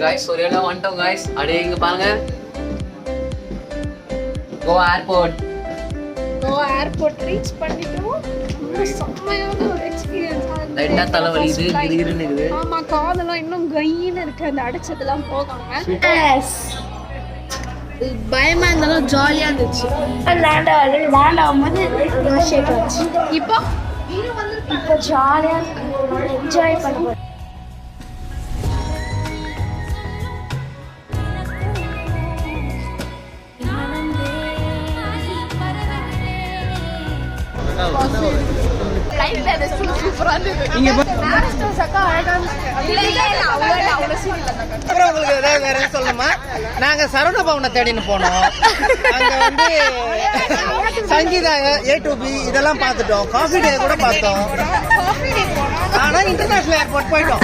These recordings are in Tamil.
गाइस सोरियाला வந்துட்டோம் गाइस அப்படியே இங்க பாருங்க கோவா ஏர்போர்ட் ரீச் பண்ணிட்டோம் ரொம்ப செம்மையான ஒரு எக்ஸ்பீரியன்ஸ் லைட்டா தலைவலி இது கிரிகிரின்னு இருக்குது ஆமா காதெல்லாம் இன்னும் கையின்னு இருக்கு அந்த அடைச்சதெல்லாம் போகாம எஸ் பயமா இருந்தாலும் ஜாலியா இருந்துச்சு லேண்ட் ஆகும்போது ஷேக் ஆச்சு இப்போ ஜாலியா என்ஜாய் பண்ணுவோம் நாங்க சரவண பவனை தேடின்னு போனோம் அங்க வந்து சங்கீதா A2B இதெல்லாம் பார்த்துட்டோம் காஃபி டே கூட பார்த்தோம் ஆனா இன்டர்நேஷனல் ஏர்போர்ட் போயிட்டோம்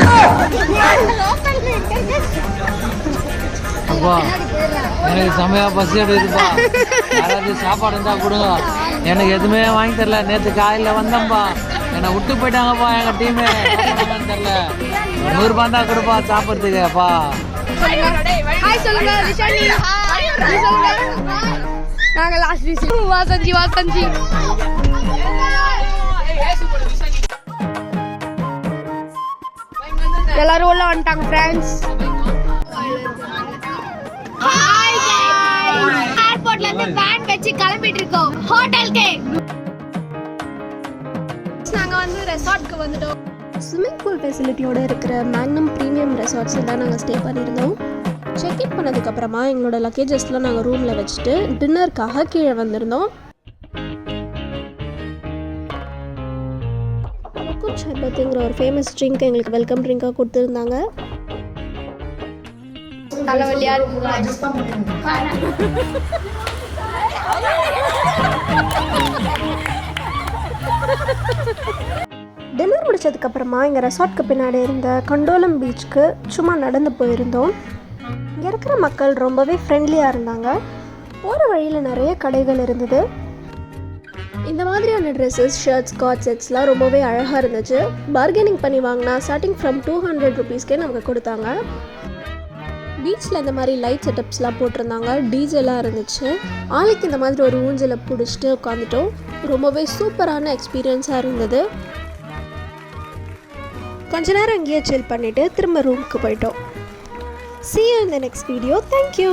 அப்பா எனக்கு செமையா பசி எடுக்குதுப்பா யாராவது சாப்பாடு இருந்தா கொடுங்க எனக்கு எதுவுமே வாங்கி தரல நேற்று காலையில வந்தேன்ப்பா என்னை விட்டு போயிட்டாங்கப்பா எங்க டீமே தெரியல 100 ரூபாய் தான் கொடுப்பா சாப்பிட்றதுக்கு அப்பா எல்லாரும் உள்ள வந்துட்டாங்க ஃப்ரெண்ட்ஸ் ஏர்போர்ட்ல இருந்து வேன் வச்சு கிளம்பிட்டு இருக்கோம் ஹோட்டலுக்கு நாங்க வந்து ரெசார்ட்க்கு வந்துட்டோம் ஸ்விம்மிங் பூல் ஃபெசிலிட்டியோட இருக்கிற மேக்னம் ப்ரீமியம் ரெசார்ட்ஸில் தான் நாங்கள் ஸ்டே பண்ணியிருந்தோம் செக்இன் பண்ணதுக்கப்புறமா எங்களோட லக்கேஜஸ்லாம் நாங்கள் ரூமில் வச்சுட்டு டின்னருக்காக கீழே வந்திருந்தோம் சர்பத்துங்கிற ஒரு ஃபேமஸ் ட்ரிங்க் எங்களுக்கு வெல்கம் ட்ரிங்காக கொடுத்துருந்தாங்க தலைவலியா டின்னர் முடிச்சதுக்கப்புறமா எங்கள் ரெசார்ட்க்கு பின்னாடி இருந்த கண்டோலம் பீச்சுக்கு சும்மா நடந்து போயிருந்தோம். இங்கே இருக்கிற மக்கள் ரொம்பவே ஃப்ரெண்ட்லியாக இருந்தாங்க. போகிற வழியில் நிறைய கடைகள் இருந்தது. இந்த மாதிரியான ட்ரெஸ்ஸஸ், ஷர்ட்ஸ், காட் செட்ஸ்லாம் ரொம்பவே அழகாக இருந்துச்சு. பார்கெனிங் பண்ணி வாங்கினா ஸ்டார்டிங் ஃப்ரம் 200 ருபீஸ்க்கே நமக்கு கொடுத்தாங்க. பீச்சில் இந்த மாதிரி லைட் செட்டப்ஸ்லாம் போட்டிருந்தாங்க. டிஜேலாம் இருந்துச்சு. ஆளுக்கு இந்த மாதிரி ஒரு ஊஞ்சலை பிடிச்சிட்டு உட்காந்துட்டோம். ரொம்பவே சூப்பரான எக்ஸ்பீரியன்ஸாக இருந்தது. கொஞ்ச நேரம் அங்கேயே சில் பண்ணிவிட்டு திரும்ப ரூமுக்கு போயிட்டோம். See you in the next video. Thank you.